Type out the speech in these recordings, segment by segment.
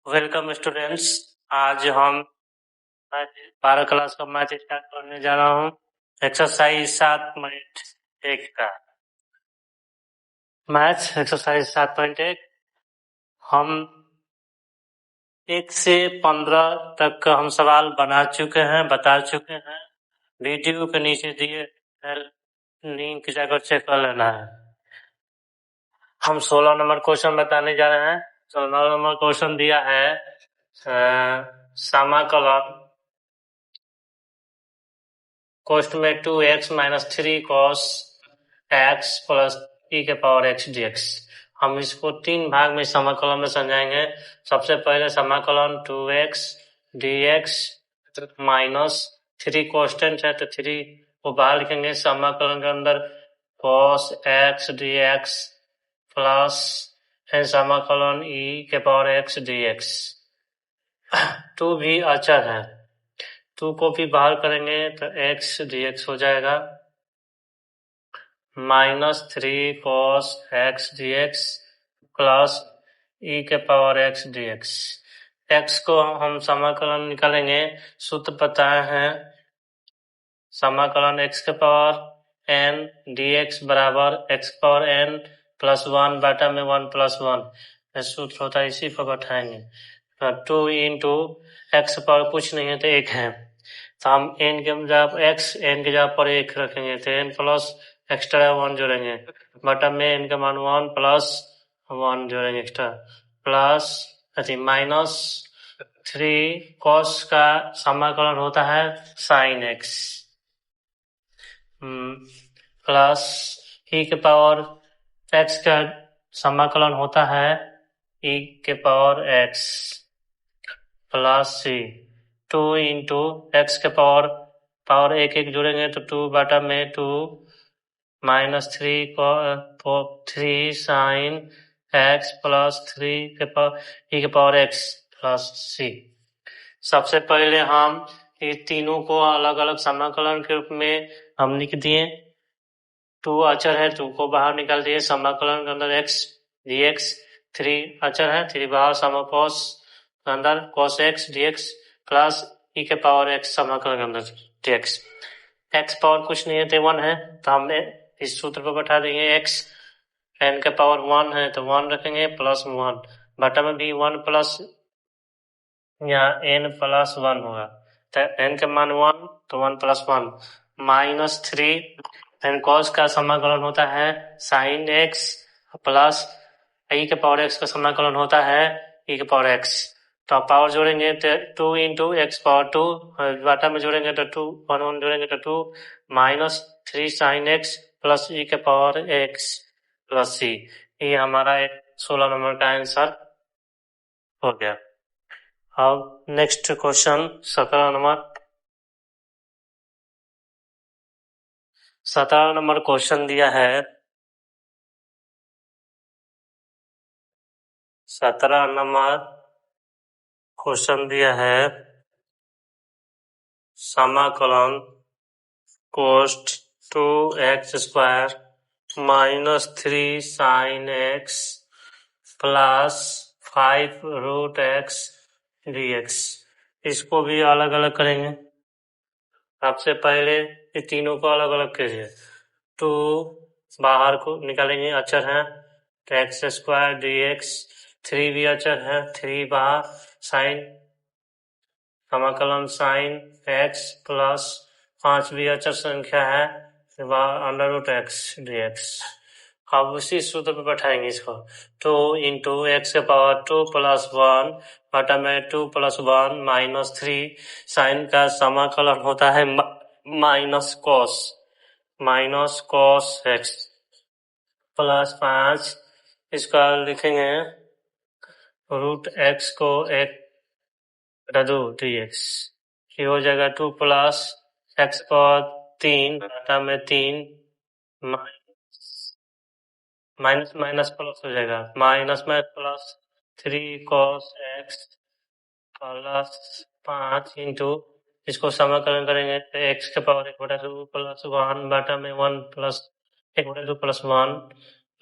Welcome students. आज हम 12 class का मैथ स्टार्ट करने जा रहा हूँ। एक्सरसाइज 7.1 का मैथ एक्सरसाइज 7.1 हम 1 से 15 तक का हम सवाल बता चुके हैं। वीडियो के नीचे दिए लिंक जाकर चेक कर लेना है। हम 16 नंबर क्वेश्चन बताने जा रहे हैं। 16 नंबर क्वेश्चन दिया है समाकलन कोष्ट में 2x minus 3 cos x plus e के पावर x dx। हम इसको 3 भाग में समाकलन में समझाएंगे। सबसे पहले समाकलन 2x dx माइनस 3 कांस्टेंट है तो 3 को बाहर लिखेंगे। समाकलन के अंदर cos x dx प्लस समाकलन e के पावर x dx। 2 भी अचर है, 2 को भी बाहर करेंगे तो x dx हो जाएगा minus 3 cos x dx plus e के पावर x dx। x को हम समाकलन निकालेंगे, सूत्र बताए हैं समाकलन x के पावर n dx बराबर x पावर n प्लस 1 बटा में 1 प्लस 1 सूत्र होता है, इसी पर बैठाएंगे। 2 इंटू x पावर कुछ नहीं है तो 1 है, तो हम n के जगह x n के जगह पर 1 रखेंगे तो n प्लस एक्स्ट्रा 1 जोड़ेंगे बटा में n का मान 1 प्लस 1 जोड़ेंगे एक्स्ट्रा प्लस माइनस 3 cos का समाकलन होता है sin x प्लस e के पावर x का समाकलन होता है e के power x plus c। 2 into x के पावर एक एक जोड़ेंगे तो 2 बटा में 2 माइनस 3 साइन x प्लस 3 के पावर e के पावर x प्लस c। सबसे पहले हम ये तीनों को अलग अलग समाकलन के रूप में हम लिख दिए। 2 अचर है, 2 को बाहर निकाल दिए। समाकलन के अंदर x dx, 3 अचर है, 3 बाहर समाकॉस अंदर cos x dx plus e के पावर x समाकलन के अंदर dx। x पावर कुछ नहीं है तो 1 है, तो हमने इस सूत्र पर बैठा देंगे। x n के पावर 1 है तो 1 रखेंगे प्लस 1 बटा में भी 1 प्लस यहाँ n प्लस 1 होगा तो n के मान 1 तो 1 प्लस 1 माइनस 3 n cos का समाकलन होता है sin x प्लस e के पावर x का समाकलन होता है e के पावर x। तो पावर जोड़ेंगे तो 2 इंटू एक्स पावर 2 बटा में जोड़ेंगे तो 2 1 1 जोड़ेंगे तो 2 minus 3 sine x plus e के पावर x प्लस c। ये हमारा 16 नंबर का आंसर हो गया। अब नेक्स्ट क्वेश्चन 17 नंबर क्वेश्चन दिया है। 17 नंबर क्वेश्चन दिया है समाकलन कोष्ट 2x square minus 3 sine x plus 5 root x dx। इसको भी अलग अलग करेंगे। सबसे पहले ये तीनों को अलग अलग कीजिए। 2 बाहर को निकालेंगे, अचर है तो एक्स स्क्वायर dx, 3 भी अचर है, 3 बाहर साइन समाकलन साइन x प्लस 5 भी अचर संख्या है अंडर रूट x dx। अब उसी सूत्र पर बैठाएंगे इसको। 2 इंटू एक्स के पावर 2 प्लस 1 बटा में 2 प्लस 1 माइनस 3 साइन का समाकलन होता है माइनस कॉस x प्लस 5 इसका लिखेंगे रूट x को 1 2 dx। ये हो जाएगा 2 प्लस x पावर 3 बटा में 3 माइनस माइनस प्लस हो जाएगा माइनस में plus 3 cos x plus 5 into इसको समाकलन करेंगे तो x के पावर 1/2 प्लस 1 बटा में 1 प्लस 1/2 प्लस 1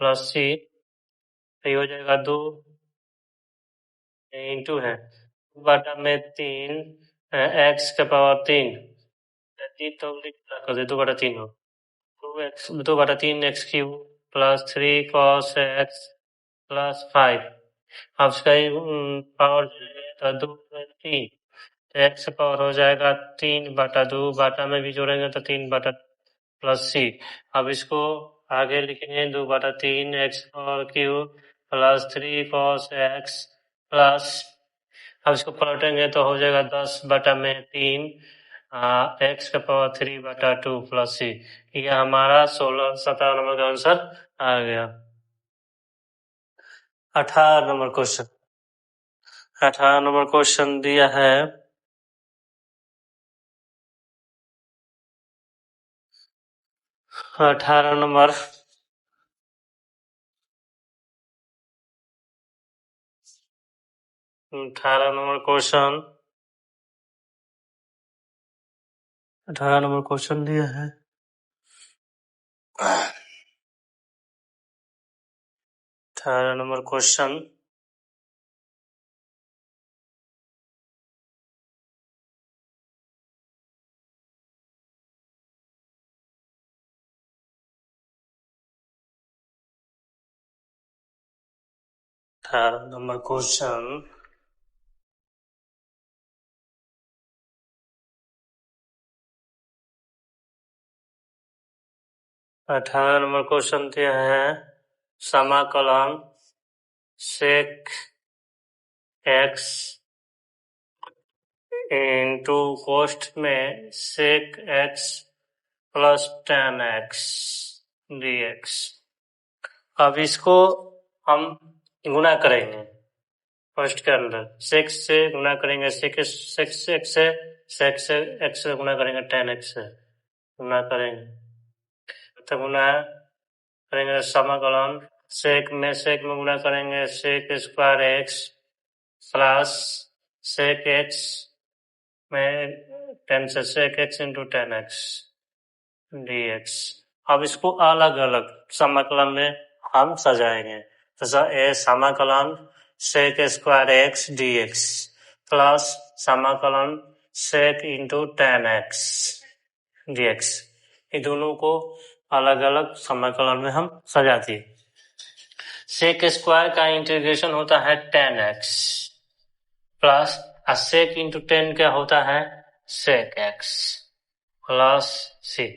प्लस c। ये हो जाएगा 2 इंटू है 2/3 x के पावर 3 तो कर दे 2/3 हो 2/3 x cube plus 3 cos x plus 5 अब इसका पावर तो 2/3 x पावर हो जाएगा 3/2 बाटा में भी जोड़ेंगे तो 3 प्लस c। अब इसको आगे लिखेंगे 2/3 x power cube plus 3 cos x plus अब इसको पलटेंगे तो हो जाएगा 10/3 x का पावर 3/2 प्लस c। यह हमारा 17 नंबर का आंसर आ गया। 18 नंबर क्वेश्चन 18 नंबर क्वेश्चन दिया है 18 नंबर क्वेश्चन 18 नंबर क्वेश्चन दिया है 18 number question 18 number question 18 number question दिया है समाकलन sec x इंटू कोष्ठ में sec x plus tan x dx। अब इसको हम गुना करेंगे फर्स्ट के अंदर sec से गुना करेंगे sec से x से गुना करेंगे tan x से गुना करेंगे तो गुना करेंगे समाकलन sec में गुना करेंगे sec square x plus sec x में tan से sec x into tan x dx। अब इसको अलग अलग समाकलन में हम सजाएंगे तो समाकलन sec square x dx plus समाकलन sec into tan x dx। ये दोनों को अलग अलग समाकलन में हम सजाते हैं। sec स्क्वायर का इंटीग्रेशन होता है tan x plus sec into tan क्या होता है sec x प्लस c।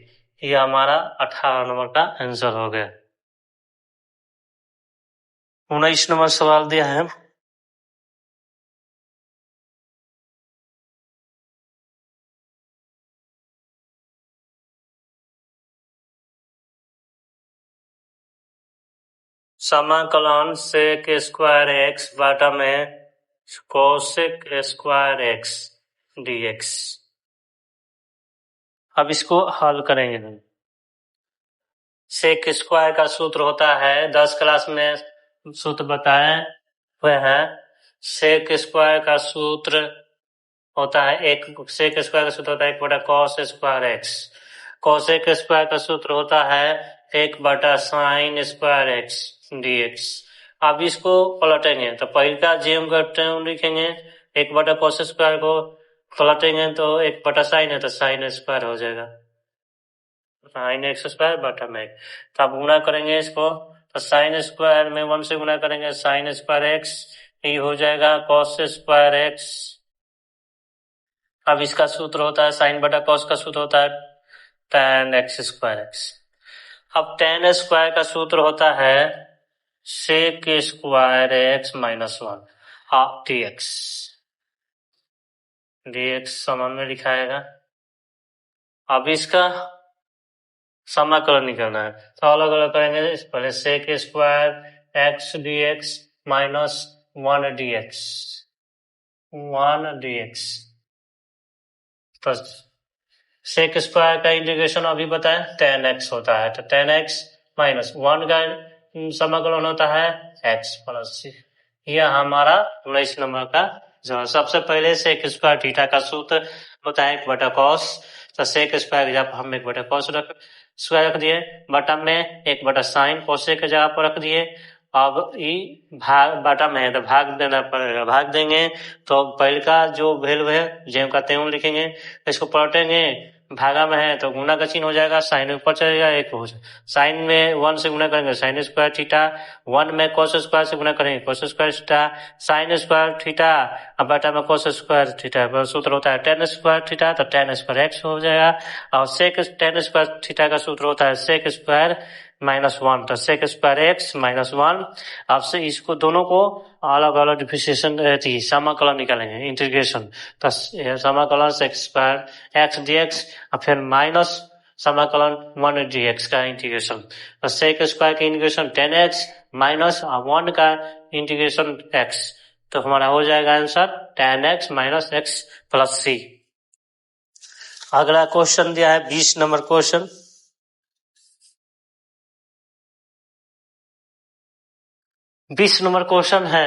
ये हमारा 18 नंबर का आंसर हो गया। 19 नंबर सवाल दिया है समाकलन sec स्क्वायर x बाटा में cosec स्क्वायर x dx। अब इसको हल करेंगे हम। sec स्क्वायर का सूत्र होता है 10 क्लास में सूत्र बताए हुए हैं। sec स्क्वायर का सूत्र होता है sec स्क्वायर का सूत्र होता है 1/cos square x। cosec square का सूत्र होता है 1/sin स्क्वायर x dx। अब इसको पलटेंगे तो पहले का जेम करते हैं लिखेंगे 1/cos स्क्वायर को पलटेंगे तो 1/sin है तो sin स्क्वायर हो जाएगा sin x स्क्वायर बटा में। तब गुणा करेंगे इसको तो sin स्क्वायर में 1 से गुणा करेंगे sin स्क्वायर x ये हो जाएगा cos स्क्वायर x। अब इसका सूत्र होता है sin बटा cos का सूत्र होता है tan x स्क्वायर x। अब tan स्क्वायर का सूत्र होता है sec square x minus 1 dx। dx समान में लिखाएगा। अब इसका समाकलन निकालना है तो अलग अलग करेंगे। पहले sec square x dx minus 1 dx तो sec स्क्वायर का इंटीग्रेशन अभी बताएं tan x होता है तो tan x माइनस 1 का समाकलन होता है x प्लस c। यह हमारा 19 नंबर का जो सबसे पहले sec स्क्वायर थीटा का सूत्र होता है 1/cos तो sec स्क्वायर की जगह हम 1/cos स्क्वायर रख दिए बटा में 1/sin cosec की जगह पर रख दिए अब ई भाग बटा में है तो भाग देना पड़ेगा, भाग देंगे तो पहले का जो वैल्यू है जेम का त्यों लिखेंगे, इसको पलटेंगे, भागा में है तो गुना का चिन्ह हो जाएगा, साइन ऊपर चलेगा, एक हो जाएगा, साइन में 1 से गुना करेंगे साइन स्क्वायर थीटा, 1 में cos स्क्वायर से गुना करेंगे cos square theta, sine square theta, अब बटा में cos स्क्वायर थीटा, सूत्र होता है tan स्क्वायर थीटा तो tan स्क्वायर x हो जाएगा, और sec tan स्क्वायर थीटा का सूत्र होता है sec स्क्वायर -1 तो sec स्क्वायर x -1। अब से इसको दोनों को अलग अलग डिफरेंशिएशन रहती समाकलन निकालेंगे, इंटीग्रेशन, तो समाकलन sec स्क्वायर x dx और फिर माइनस समाकलन 1 dx का इंटीग्रेशन, तो sec स्क्वायर का इंटीग्रेशन tan x माइनस 1 का इंटीग्रेशन x, तो हमारा हो जाएगा answer tan x minus x plus c। अगला क्वेश्चन दिया है 20 नंबर क्वेश्चन। बीस नंबर क्वेश्चन है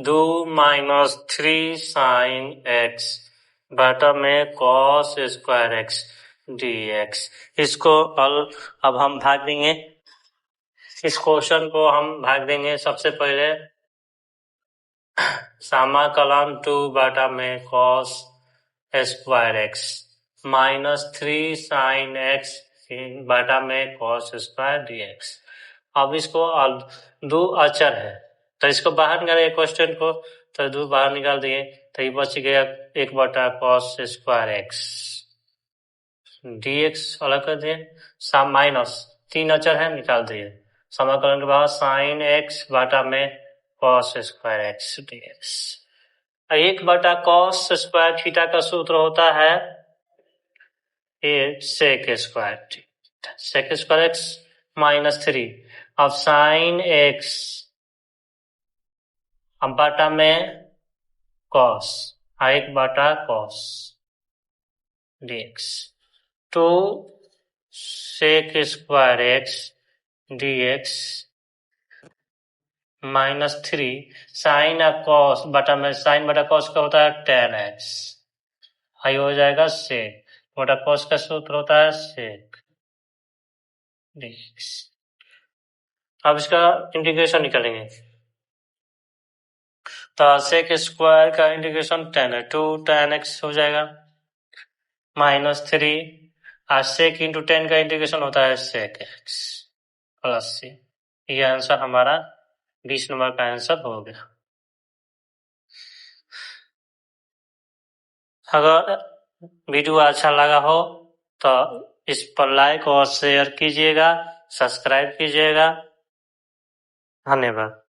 दो -3 sin x बटा में cos स्क्वायर x dx। इसको अब हम भाग देंगे, इस क्वेश्चन को हम भाग देंगे सबसे पहले समाकलन 2 बटा में cos square x -3 sin x बटा में cos स्क्वायर dx। अब इसको दो अचर है तो इसको बाहर निकालेंगे क्वेश्चन को, तो दो बाहर निकाल दिए तो ये बच गया 1 बटा cos स्क्वायर x dx, अलग कर दिए, माइनस 3 अचर है निकाल दिए, समाकलन के बाद sin x बटा में cos स्क्वायर x dx। 1 बटा cos स्क्वायर थीटा का सूत्र होता है sec square theta, sec square x -3, अब sin x अब बटा में cos 1 बटा cos dx, तो sec square x dx -3 sin cos बटा में sin बटा cos का होता है tan x, आई हो जाएगा sec बटा cos का सूत्र होता है sec dx। अब इसका इंटीग्रेशन निकालेंगे तो sec स्क्वायर का इंटीग्रेशन tan है 2 tan x हो जाएगा -3, और sec इंटू tan का इंटीग्रेशन होता है sec x प्लस c। ये आंसर हमारा 20 नंबर का आंसर हो गया। अगर वीडियो अच्छा लगा हो तो इस पर लाइक और शेयर कीजिएगा, सब्सक्राइब कीजिएगा। धन्यवाद।